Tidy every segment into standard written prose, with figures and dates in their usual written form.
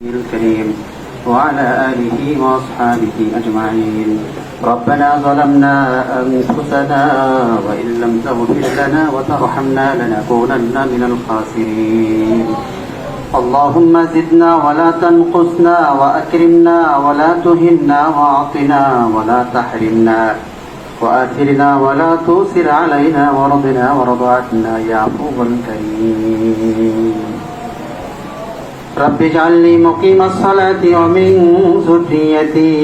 الكريم وعلى آله وأصحابه أجمعين. ربنا ظلمنا أنفسنا وإن لم تغفر لنا وترحمنا لنكونن من الخاسرين. اللهم زدنا ولا تنقصنا وأكرمنا ولا تهنا وأعطنا ولا تحرمنا وآثرنا ولا تؤثر علينا وارضنا وارض عنا يا عفو كريم. رب اجعلني مقيم الصلاة ومن ذريتي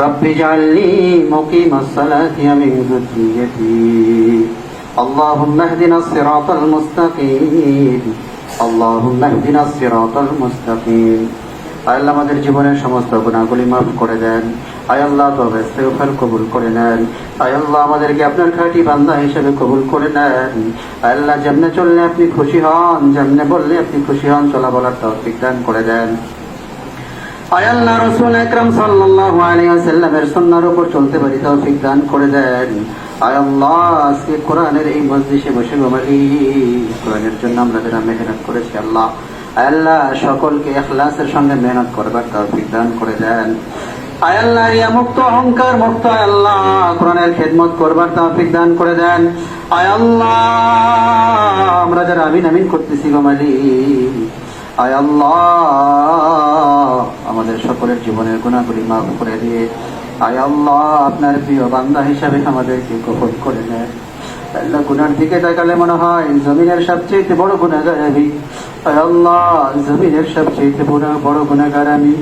رب اجعلني مقيم الصلاة ومن ذريتي. اللهم اهدنا الصراط المستقيم اللهم اهدنا الصراط المستقيم. আল্লাহ আমাদের জীবনের সমস্ত গুনাহগুলি মাফ করে দেন। আয় আল্লাহ তওবা ইস্তেগফার কবুল করে নেন। আয় আল্লাহ আমাদেরকে আপনার খাঁটি বান্দা হিসেবে কবুল করে নেন। আয় আল্লাহ যেমনে চললে আপনি খুশি হন, যেমনে বললে আপনি খুশি হন, চলা বলার তৌফিক দান করে দেন। আয় আল্লাহ রাসূল আকরাম সাল্লাল্লাহু আলাইহি ওয়াসাল্লামের সুন্নাহর উপর চলতে পারি তৌফিক দান করে দেন। আয় আল্লাহ আজকে কোরআনের এই মজলিসে বসে কোরআনের জন্য আমরা যারা মেহনত করেছি আল্লাহ আল্লাহ সকলকে ইখলাসের সঙ্গে মেহনত করবার তৌফিক দান করে দেন। আয় আল্লাহ রিয়া মুক্ত অহংকার মুক্ত আল্লাহ কোরআনের খেদমত করবার তৌফিক দান করে দেন। আয় আল্লাহ আমরা যারা আমিন আমিন করতেছি গো মালিক, আয় আল্লাহ আমাদের সকলের জীবনের গুনাহগুলি মাফ করে দিয়ে আয় আল্লাহ আপনার প্রিয় বান্দা হিসাবে আমাদেরকে কবুল করে নেন। আল্লাহ গুনার দিকে তাকালে মনে হয় জমিনের সবচেয়ে বড় গুনাহগার আমি। আয় আল্লাহ জমিনের সবচেয়ে বড় গুনাহগার আমি।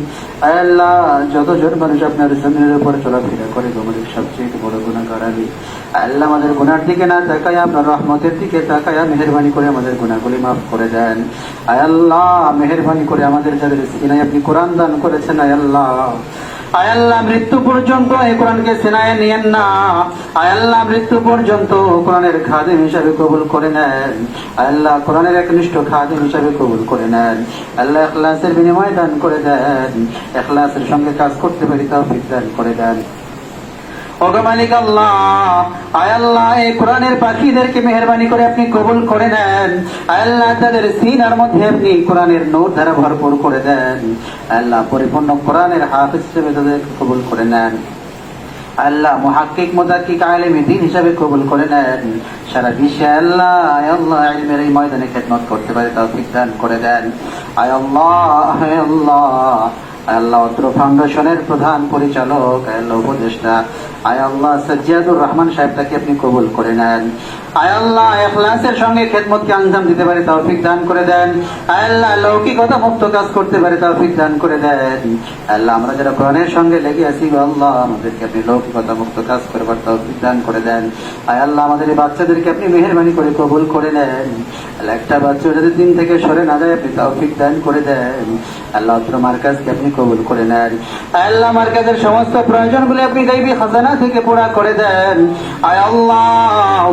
আয় আল্লাহ যতজন মানুষ আপনার জমিনের উপর চলাফেরা করে জমিনের সবচেয়ে বড় গুনাহগার আমি। আল্লাহ আমাদের গুনার দিকে না তাকায় আপনার রহমতের দিকে তাকায় মেহেরবানি করে আমাদের গুনাহগুলি মাফ করে দেন। আয় আল্লাহ মেহেরবানি করে আমাদের যাদের সিনায় আপনি কোরআন দান করেছেন আয় আল্লাহ আয় আল্লাহ মৃত্যু পর্যন্ত এই কোরআনকে সিনায় নিয়েন না। আয় আল্লাহ মৃত্যু পর্যন্ত কোরআনের খাদিম হিসাবে কবুল করে নেন। আয় আল্লাহ কোরআনের একনিষ্ঠ খাদিম হিসাবে কবুল করে নেন। আল্লাহ ইখলাসের বিনিময় দান করে দেন। ইখলাসের সঙ্গে কাজ করতে পারি তৌফিক দান করে দেন। ওগো মালিক আল্লাহ, আয় আল্লাহ এই কোরআনের পাখিদেরকে মেহেরবানি করে আপনি কবুল করে নেন। আয় আল্লাহ তাদের সিনার মধ্যে আপনি কোরআনের নূর দ্বারা ভরপুর করে দেন। আল্লাহ পরিপূর্ণ কোরআনের হাফেজ হিসেবে তাদেরকে কবুল করে নেন। আল্লাহ মুহাক্কিক মুদাক্কিক আলেম দ্বীন হিসাবে কবুল করে নেন। সারা বিশ্বে আল্লাহ আয় আল্লাহ ইলমের এই ময়দানে খেদমত করতে পারে তৌফিক দান করে দেন। আয় আল্লাহ আয় আল্লাহ আল্লাহ অত্র ফাউন্ডেশনের প্রধান পরিচালক আল্লাহ উপদেষ্টা আয় আল্লাহ সাজ্জাদুর রহমান সাহেবটাকে আপনি কবুল করে নেন। আয় আল্লাহ ইখলাসের সঙ্গে খেদমতকে আঞ্জাম দিতে পারে তৌফিক দান করে দেন। আয় আল্লাহ লৌকিকতা মুক্ত কাজ করতে পারে তৌফিক দান করে দেন। আল্লাহ আমরা যারা কোরআনের সঙ্গে লেগে আছি আল্লাহ আমাদেরকে আপনি লৌকিকতা মুক্ত কাজ করবার তৌফিক দান করে দেন। আয় আল্লাহ আমাদের এই বাচ্চাদেরকে আপনি মেহেরবানি করে কবুল করে নেন। আল্লাহ একটা বাচ্চা যদি দিন থেকে সরে না যায় আপনি তৌফিক দান করে দেন। আল্লাহ অত্র মার্কাজকে আপনি কবুল করে নেন। আয় আল্লাহ মার্কাজের সমস্ত প্রয়োজনগুলি আপনি গায়বী খাজানা থেকে পুরা করে দেন। আয় আল্লাহ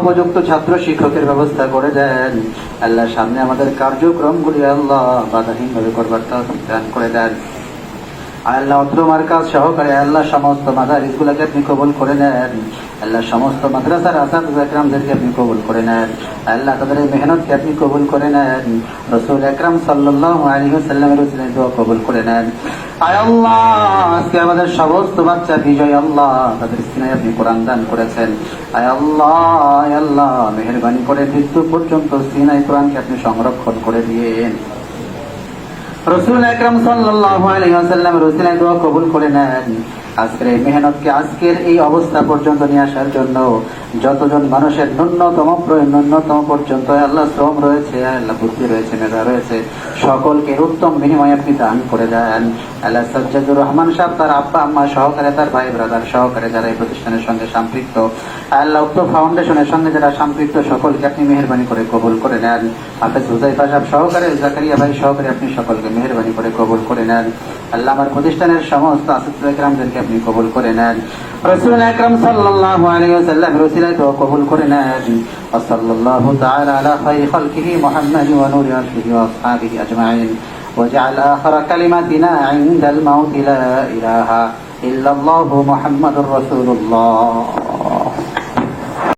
উপযুক্ত ছাত্র শিক্ষকের ব্যবস্থা করে দেন। আল্লাহ সামনে আমাদের কার্যক্রমগুলি আল্লাহ বাধাহীনভাবে করবার তৌফিক দান করে দেন। আল্লাহ অত্র মার্কাজ সহকারে আল্লাহ সমস্ত মাদারিসগুলোকে আপনি কবুল করে নেন। আল্লাহ সমস্ত মাদ্রাসার আসাতিজা একরামদেরকে আপনি কবুল করে নেন। আল্লাহ তাদের মেহনতকে আপনি কবুল করে নেন। রাসূল আকরাম সাল্লাল্লাহু আলাইহি ওয়াসাল্লামের ওসিলায় দোয়া কবুল করে নেন। আয় আল্লাহ আজকে আমাদের সমস্ত বাচ্চা বিজয় আল্লাহ তাদের সিনায় আপনি কোরআন দান করেছেন। আয় আল্লাহ মেহেরবানি করে মৃত্যু পর্যন্ত সিনায় কোরআনকে আপনি সংরক্ষণ করে দিয়েন। রাসূল আকরাম সাল্লাল্লাহু আলাইহি ওয়াসাল্লামের ওসিলায় দোয়া কবুল করে নেন। আজকের এই মেহনতকে আজকের এই অবস্থা পর্যন্ত নিয়ে আসার জন্য যতজন মানুষের ন্যূনতম পর্যন্ত আল্লাহ শ্রম রয়েছে আল্লাহ বুদ্ধি রয়েছে মেধা রয়েছে সকলকে উত্তম বিনিময় আপনি দান করে দেন। আল্লাহ সাজ্জাদুর রহমান সাহেব তার আব্বা আম্মা সহকারে তার ভাই ব্রাদার সহকারে যারা এই প্রতিষ্ঠানের সঙ্গে সম্পৃক্ত আল্লাহ উক্ত ফাউন্ডেশনের সঙ্গে যারা সম্পৃক্ত সকলকে আপনি মেহেরবানি করে কবুল করে নেন। হাফেজ হুযাইফা সাহেব সহকারে জাকারিয়া ভাই সহকারে আপনি সকলকে মেহেরবানি করে কবুল করে নেন। আল্লাহ আমার প্রতিষ্ঠানের সমস্ত আসাতিজা একরামদেরকে আপনি কবুল করে নেন। রাসূল আকরাম সাল্লাল্লাহু আলাইহি ওয়াসাল্লামের ওসিলায় দোয়া কবুল করে নেন। সাল্লাল্লাহু তাআলা আলা খায়রি খালকিহি মুহাম্মাদ ওয়া নূরি আরশিহি ওয়া আসহাবিহি আজমাইন ওয়াজআল আখিরা কালিমাতিনা ইনদাল মাউতি লা ইলাহা ইল্লাল্লাহু মুহাম্মাদুর রাসূলুল্লাহ।